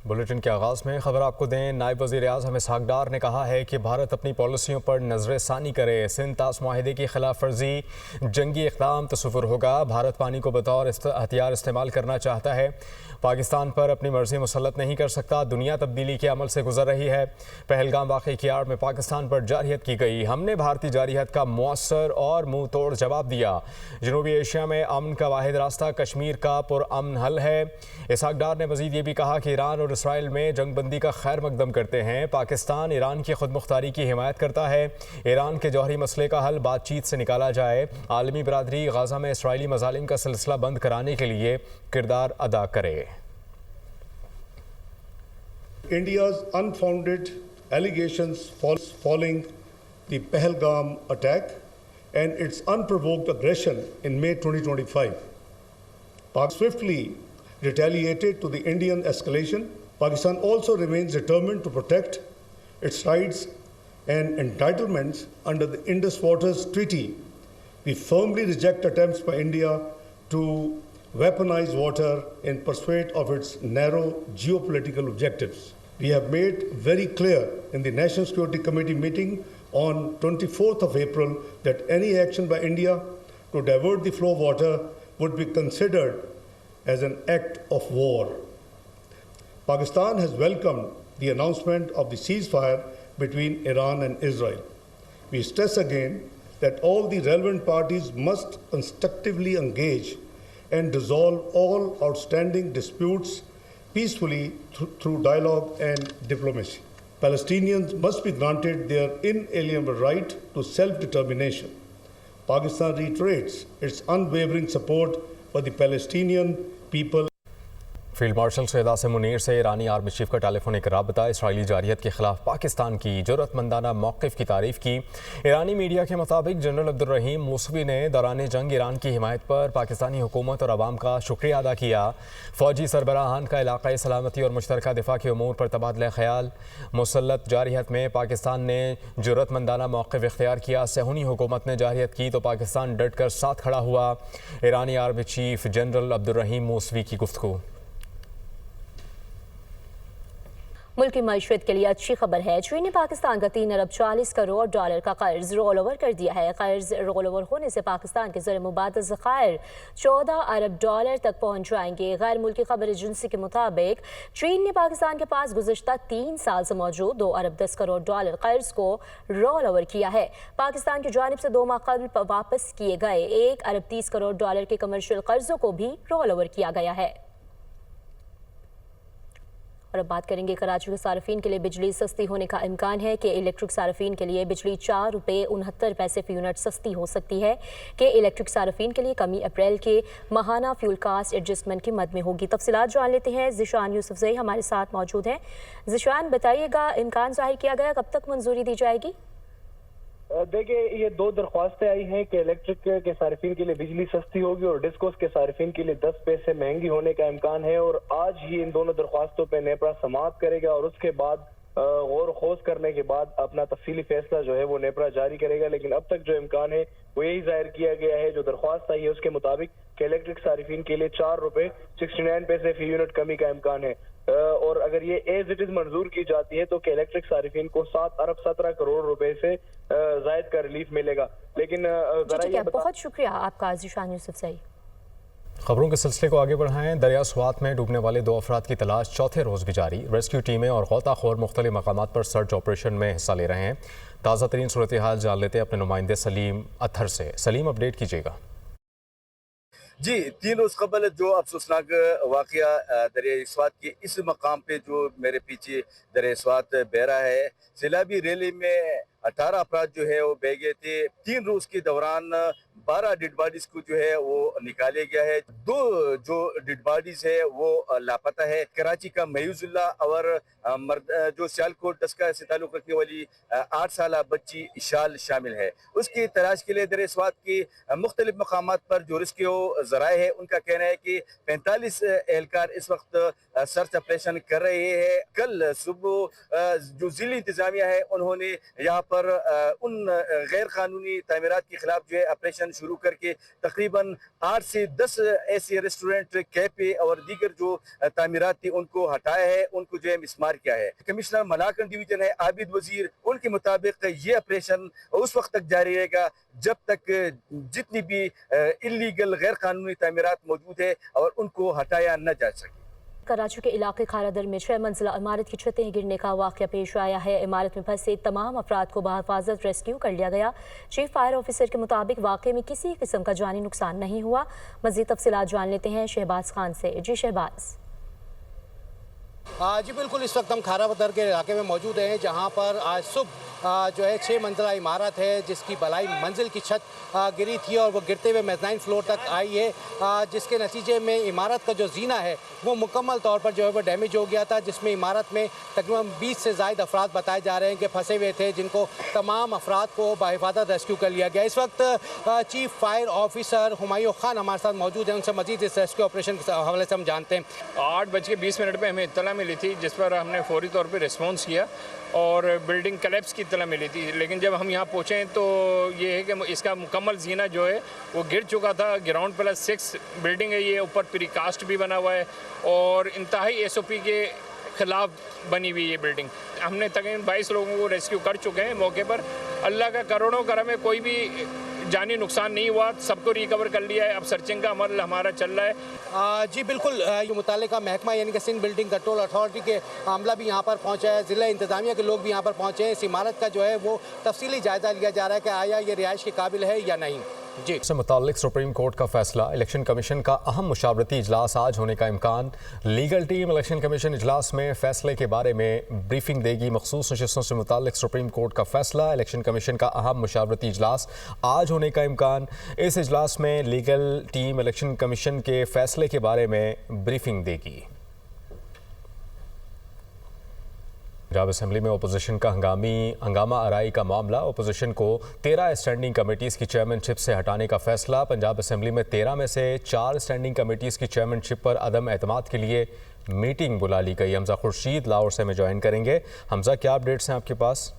Bulletin के आगाज़ में खबर आपको दें। नायब वज़ीर आज़म इसहाक़ डार ने कहा है कि भारत अपनी पॉलिसियों पर नज़रसानी करे। सिंध ताश माहिदे की खिलाफ वर्जी जंगी इक़दाम तस्वुर होगा। भारत पानी को बतौर हथियार इस्तेमाल करना चाहता है। पाकिस्तान पर अपनी मर्जी मुसल्लत नहीं कर सकता। दुनिया तब्दीली के अमल से गुजर रही है। पहलगाम वाक़े की आड़ में पाकिस्तान पर जारहियत की गई। हमने भारतीय जारहियत का मुअस्सर और मुँह तोड़ जवाब दिया। जनूबी एशिया में अमन का वाहिद रास्ता कश्मीर का पुरअमन हल है। इसहाक़ डार ने मज़ीद ये भी कहा कि ईरान और इसराइल में जंगबंदी का खैर मकदम करते हैं। पाकिस्तान ईरान की खुद मुख्तारी की हिमायत करता है। ईरान के जौहरी मसले का हल बातचीत से निकाला जाए। आलमी बरादरी गाज़ा में इसराइली मज़ालिम का सिलसिला बंद कराने के लिए किरदार अदा करे। India's unfounded allegations following the Pahalgam attack and its unprovoked aggression in May 2025. Pakistan swiftly retaliated to the Indian escalation. Pakistan also remains determined to protect its rights and entitlements under the Indus Waters Treaty. We firmly reject attempts by India to weaponize water in pursuit of its narrow geopolitical objectives. We have made very clear in the National Security Committee meeting on 24th of April that any action by India to divert the flow of water would be considered as an act of war. Pakistan has welcomed the announcement of the ceasefire between Iran and Israel. We stress again that all the relevant parties must constructively engage and resolve all outstanding disputes peacefully through dialogue and diplomacy. Palestinians must be granted their inalienable right to self-determination. Pakistan reiterates its unwavering support for the Palestinian people. Field marshal Syed Asim Munir से ईरानी army chief का telephonic राबता। Israeli जारहियत के खिलाफ पाकिस्तान की जुर्रतमंदाना मौक़िफ़ की तारीफ़ की। ईरानी media के मुताबिक जनरल अब्दुर्रहीम मूसवी ने दौरान जंग ईरान की हिमायत पर पाकिस्तानी हुकूमत और अवाम का शुक्रिया अदा किया। फ़ौजी सरबराहान का इलाक़ाई सलामती और मुश्तरका दिफा के उमूर पर तबादला ख्याल। मुसल्लत जारहियत में पाकिस्तान ने जुर्रतमंदाना मौक़िफ़ इख्तियार किया। सहूनी हुकूमत ने जारहियत की तो पाकिस्तान डट कर साथ खड़ा हुआ। ईरानी army chief general Abdolrahim Mousavi की गुफ्तगू। मुल्क की मईशत के लिए अच्छी खबर है। चीन ने पाकिस्तान का 3 अरब 40 करोड़ डॉलर का कर्ज रोल ओवर कर दिया है। कर्ज रोल ओवर होने से पाकिस्तान के ज़र मुबादला ज़खायर 14 अरब डॉलर तक पहुंच जाएंगे। गैर मुल्की खबर एजेंसी के मुताबिक चीन ने पाकिस्तान के पास गुज़श्ता 3 साल से मौजूद 2 अरब 10 करोड़ डॉलर कर्ज को रोल ओवर किया है। पाकिस्तान की जानिब से 2 माह कबल वापस किए गए 1 अरब 30 करोड़ डॉलर के कमर्शियल कर्जों को भी रोल ओवर किया गया है। और अब बात करेंगे कराची के सार्फिन के लिए बिजली सस्ती होने का इम्कान है कि इलेक्ट्रिक सार्फिन के लिए बिजली 4 रुपये 69 पैसे फ़ी यूनिट सस्ती हो सकती है कि इलेक्ट्रिक सार्फिन के लिए कमी अप्रैल के माहाना फ्यूल कास्ट एडजस्टमेंट की मद में होगी। तफसीलात जान लेते हैं। ज़िशान यूसुफज़ई हमारे साथ मौजूद हैं। ज़िशान, बताइएगा, इम्कान ज़ाहिर किया गया, कब तक मंजूरी दी जाएगी? देखिए, ये 2 दरख्वास्तें आई हैं कि इलेक्ट्रिक के सार्फिन के लिए बिजली सस्ती होगी और डिस्कोस के सार्फिन के लिए 10 पैसे महंगी होने का इम्कान है। और आज ही इन दोनों दरख्वास्तों पर नेपरा समाअत करेगा और उसके बाद गौर खोज करने के बाद अपना तफसीली फैसला जो है वो नेपरा जारी करेगा। लेकिन अब तक जो इम्कान है वो यही जाहिर किया गया है, जो दरख्वास्त आई है उसके मुताबिक कि इलेक्ट्रिक सार्फिन के लिए 4 रुपये 69 पैसे फी यूनिट कमी का इम्कान है। और अगर ये एज इट इज मंजूर की जाती है तो कि इलेक्ट्रिक सार्फिन को 7 अरब 17 करोड़ रुपए से जायद का रिलीफ मिलेगा। लेकिन बहुत शुक्रिया आपका ज़िशान यूसुफज़ई। खबरों के सिलसिले को आगे बढ़ाएं। दरिया स्वात में डूबने वाले 2 अफराद की तलाश चौथे रोज़ भी जारी। रेस्क्यू टीमें और गौताखोर मुख्तलिफ मकामात पर सर्च ऑपरेशन में हिस्सा ले रहे हैं। ताज़ा तरीन सूरत हाल जान लेते हैं अपने नुमाइंदे सलीम अत्थर से। सलीम, अपडेट कीजिएगा। जी, 3 रोज़ कबल जो अफसोसनाक वाक़या दरिया स्वात के इस मकाम पे जो मेरे पीछे दरिया स्वात बह रहा है, सैलाबी रैली में 18 अफराद जो है वो बह गए थे। 3 रोज़ के दौरान 12 डेड बॉडीज को जो है वो निकाले गया है। 2 जो डेड बॉडीज है वो लापता है। कराची का मयूजुल्ला और जो सियालकोट दस्का से ताल्लुक़ रखने वाली 8 साल बच्ची इशाल शामिल है। उसकी तलाश के लिए दरिया स्वात के मुख्तलिफ मकामात पर जो रेस्क्यू ज़राए हैं उनका कहना है कि 45 एहलकार इस वक्त सर्च ऑपरेशन कर रहे हैं। कल सुबह जो ज़िली इंतज़ामिया है उन्होंने यहाँ पर उन गैर कानूनी तामीरात के खिलाफ जो है ऑपरेशन स्टेशन शुरू करके तकरीबन 8 से 10 ऐसे रेस्टोरेंट, कैफे और दीगर जो तामीरात थी उनको हटाया है, उनको जो है मिसमार किया है। कमिश्नर मलाकन डिवीजन है आबिद वजीर, उनके मुताबिक ये ऑपरेशन उस वक्त तक जारी रहेगा जब तक जितनी भी इलीगल गैर कानूनी तामीरात मौजूद है और उनको हटाया न जा सके। कराची के इलाके खारादर में 6 मंजिला इमारत की छतें गिरने का वाक़या पेश आया है। इमारत में फंसे तमाम अफराद को बहिफाजत रेस्क्यू कर लिया गया। चीफ फायर ऑफिसर के मुताबिक वाक़े में किसी किस्म का जानी नुकसान नहीं हुआ। मज़ीद तफसीलात जान लेते हैं शहबाज खान से। जी शहबाज। जी बिल्कुल, इस वक्त हम खारादर के इलाके में मौजूद हैं जहां पर आज सुबह जो है 6 मंजिला इमारत है जिसकी बलाई मंजिल की छत गिरी थी और वो गिरते हुए मेज़ाइन फ्लोर तक आई है, जिसके नतीजे में इमारत का जो जीना है वो मुकम्मल तौर पर जो है वो डैमेज हो गया था, जिसमें इमारत में तकरीबन 20 से ज़ायद अफराद बताए जा रहे हैं कि फंसे हुए थे, जिनको तमाम अफराद को बाहिफाजत रेस्क्यू कर लिया गया। इस वक्त chief fire officer Humayun Khan हमारे साथ मौजूद हैं, उनसे मजीद इस रेस्क्यू ऑपरेशन के हवाले से हम जानते हैं। 8:20 पर हमें इत्तला मिली थी जिस पर हमने फौरी तौर पर रिस्पॉन्स किया और बिल्डिंग कलेप्स की इत्तला मिली थी, लेकिन जब हम यहाँ पहुँचे तो ये है कि इसका मुकम्मल जीना जो है वो गिर चुका था। ग्राउंड +6 बिल्डिंग है, ये ऊपर प्रीकास्ट भी बना हुआ है और इंतहाई SOP के खिलाफ बनी हुई ये बिल्डिंग। हमने तकरीबन 22 लोगों को रेस्क्यू कर चुके हैं मौके पर। अल्लाह का करोड़ों करम है, कोई भी जानी नुकसान नहीं हुआ, सबको रिकवर कर लिया है। अब सर्चिंग का अमल हमारा चल रहा है। जी बिल्कुल, ये मुतालिका महकमा यानी कि सिंध बिल्डिंग कंट्रोल अथॉरिटी के अमला भी यहाँ पर पहुँचा है, ज़िला इंतज़ामिया के लोग भी यहाँ पर पहुँचे हैं। इस इमारत का जो है वो तफसीली जायज़ा लिया जा रहा है कि आया ये रिहाइश के काबिल है या नहीं। जी से मुताल्लिक सुप्रीम कोर्ट का फैसला, इलेक्शन कमीशन का अहम मुशावरती इजलास आज होने का इम्कान। लीगल टीम इलेक्शन कमीशन इजलास में फैसले के बारे में ब्रीफिंग देगी। मखसूस नशिस्तों से मुताल्लिक सुप्रीम कोर्ट का फैसला, इलेक्शन कमीशन का अहम मुशावरती इजलास आज होने का इम्कान। इस इजलास में लीगल टीम इलेक्शन कमीशन के फैसले के बारे में ब्रीफिंग देगी। पंजाब असेंबली में अपोजिशन का हंगामा आराई का मामला, अपोजिशन को 13 स्टैंडिंग कमेटीज़ की चेयरमैनशिप से हटाने का फैसला। पंजाब असेंबली में 13 में से 4 स्टैंडिंग कमेटीज़ की चेयरमैनशिप पर अदम एतमाद के लिए मीटिंग बुला ली गई। हमजा खुर्शीद लाहौर से हमें ज्वाइन करेंगे। हमजा, क्या अपडेट्स हैं आपके पास?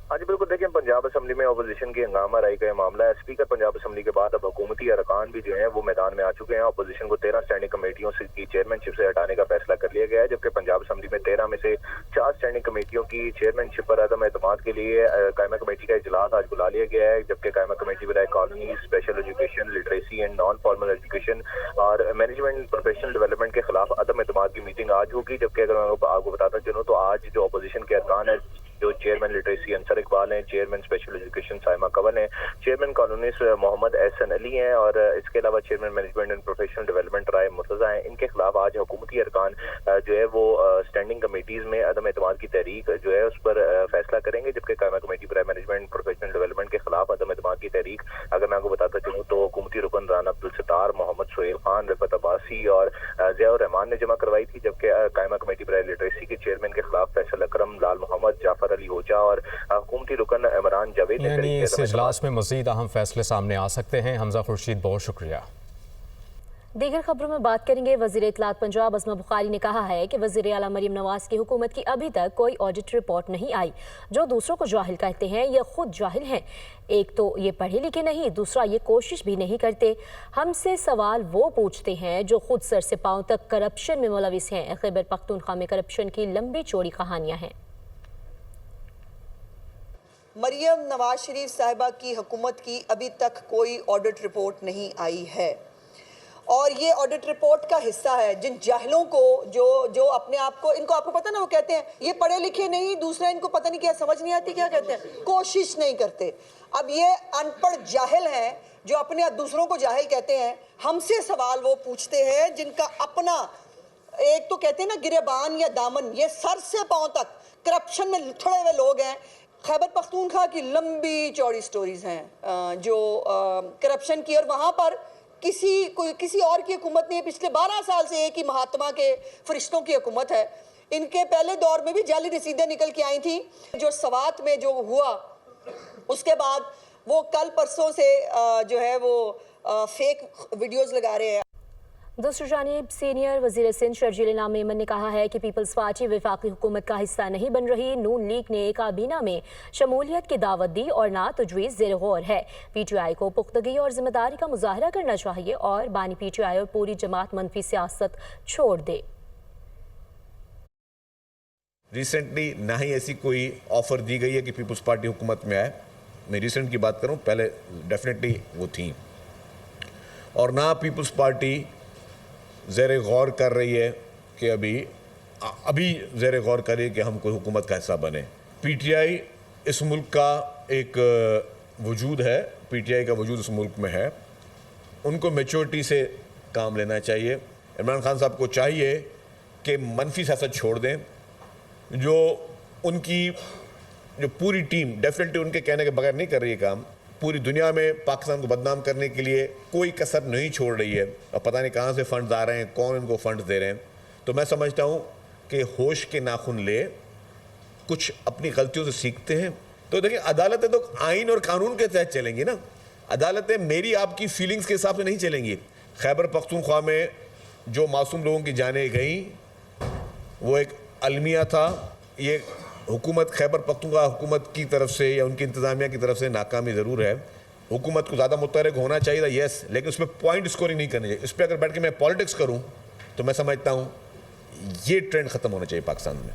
हाँ जी बिल्कुल, देखिए पंजाब असेंबली में अपोजिशन की हंगामा राई का मामला है। स्पीकर पंजाब असेंबली के बाद अब हुकूमती अरकान भी जो है वो मैदान में आ चुके हैं। अपोजिशन को 13 स्टैंडिंग कमेटियों की चेयरमैनशिप से हटाने का फैसला कर लिया गया है, जबकि पंजाब असेंबली में 13 में से 4 स्टैंडिंग कमेटियों की चेयरमैनशिप पर अदम एतमाद के लिए कायमा कमेटी का इजलास आज बुला लिया गया है। जबकि कायमा कमेटी बराए colony, special education, literacy and non formal education और मैनेजमेंट प्रोफेशनल डेवलपमेंट के खिलाफ अदम एतमाद की मीटिंग आज होगी। जबकि अगर मैं आपको बताता चलूँ तो आज जो अपोजिशन के अरकान है, जो चेयरमैन लिटरेसी अंसर इकबाल हैं, chairman special education Saima Kanwal हैं, चेयरमैन कॉलोनीज मोहम्मद एहसन अली हैं और इसके अलावा chairman management and professional development Rai Murtaza हैं। इनके खिलाफ आज हुकूमती अरकान जो है वो स्टैंडिंग कमेटीज में अदम एतमाद की तहरीक जो है उस पर फैसला करेंगे। जबकि कायमा कमेटी पर मैनेजमेंट प्रोफेशनल डेवलपमेंट के खिलाफ अदम एतमाद की तहरीक अगर मैं आपको बताता चलूँ तो हुकूमती रुकन राना अब्दुल सत्तार, मोहम्मद सोहेल खान, रफत अब्बासी और ज़ियाउर रहमान ने जमा करवाई थी। जबकि कायमा कमेटी पर लिटरेसी के चेयरमैन के खिलाफ फैसल अकरम, लाल मोहम्मद, जाफर अली होजा और हुकूमती रुकन इमरान जावेद ने यानी इस इजलास में मज़ीद अहम फैसले सामने आ सकते हैं। हमजा खुर्शीद, बहुत शुक्रिया। दीगर खबरों में बात करेंगे। वज़ीर इत्तलात पंजाब अज़मा बुखारी ने कहा है कि वज़ीर आला मरीम नवाज की हुकूमत की अभी तक कोई ऑडिट रिपोर्ट नहीं आई। जो दूसरों को जाहिल कहते हैं ये खुद जाहिल हैं। एक तो ये पढ़े लिखे नहीं, दूसरा ये कोशिश भी नहीं करते। हमसे सवाल वो पूछते हैं जो खुद सर से पांव तक करप्शन में मुलविस हैं। खैबर पख्तूनख्वा में करप्शन की लंबी चौड़ी कहानियाँ हैं। मरियम नवाज शरीफ साहिबा की हुकूमत की अभी तक कोई ऑडिट रिपोर्ट नहीं आई है और ये ऑडिट रिपोर्ट का हिस्सा है जिन जाहिलों को जो अपने आप को, इनको आपको पता ना, वो कहते हैं ये पढ़े लिखे नहीं, दूसरा इनको पता नहीं क्या समझ नहीं आती, क्या कहते हैं, कोशिश नहीं करते। अब ये अनपढ़ जाहिल हैं जो अपने दूसरों को जाहिल कहते हैं। हमसे सवाल वो पूछते हैं जिनका अपना, एक तो कहते हैं ना गिरेबान या दामन, ये सर से पांव तक करप्शन में लुथड़े हुए लोग हैं। खैबर पख्तूनख्वा की लंबी चौड़ी स्टोरीज हैं जो करप्शन की, और वहाँ पर किसी और की हुकूमत नहीं है। पिछले 12 साल से एक ही महात्मा के फरिश्तों की हुकूमत है। इनके पहले दौर में भी जाली रसीदें निकल के आई थी। जो सवात में जो हुआ उसके बाद वो कल परसों से जो है वो फेक वीडियोस लगा रहे हैं। दूसरी जानिब सीनियर वजीर सिंध शर्जील इनाम मेमन ने कहा है कि पीपल्स पार्टी वफाकी हुकूमत का हिस्सा नहीं बन रही। नून लीग ने काबीना में शमूलियत की दावत दी और ना तजवीज़ ज़ेर गौर है। PTI को पुख्तगी और जिम्मेदारी का मुजाहरा करना चाहिए और बानी PTI और पूरी जमात मनफी सियासत छोड़ दे। रिसेंटली ना ही ऐसी कोई ऑफ़र दी गई है कि पीपल्स पार्टी हुकूमत में आए। मैं रिसेंट की बात करूं, पहले डेफिनेटली वो थी, और ना पीपल्स पार्टी ज़ेर गौर कर रही है कि अभी ज़ेर गौर करे कि हम कोई हुकूमत का हिस्सा बने। PTI इस मुल्क का एक वजूद है, PTI का वजूद इस मुल्क में है। उनको मैच्योरिटी से काम लेना चाहिए। इमरान खान साहब को चाहिए कि मनफी सियासत छोड़ दें। जो पूरी टीम डेफिनेटली उनके कहने के बगैर नहीं कर रही है काम, पूरी दुनिया में पाकिस्तान को बदनाम करने के लिए कोई कसर नहीं छोड़ रही है, और पता नहीं कहाँ से फंड्स आ रहे हैं, कौन इनको फंड्स दे रहे हैं। तो मैं समझता हूँ कि होश के नाखून ले, कुछ अपनी गलतियों से सीखते हैं। तो देखिए, अदालतें तो आइन और कानून के तहत चलेंगी ना। अदालतें मेरी आपकी फीलिंग्स के हिसाब से नहीं चलेंगी। खैबर पख्तूनख्वा में जो मासूम लोगों की जानें गई, वो एक अलमिया था। ये हुकूमत, खैबर पख्तूनख्वा हुकूमत की तरफ से या उनकी इंतज़ामिया की तरफ से नाकामी ज़रूर है। हुकूमत को ज़्यादा मुतहरिक होना चाहिए था, यस, लेकिन उसमें पॉइंट स्कोरिंग नहीं करनी चाहिए। इस पर अगर बैठ के मैं पॉलिटिक्स करूँ तो मैं समझता हूँ ये ट्रेंड ख़त्म होना चाहिए पाकिस्तान में।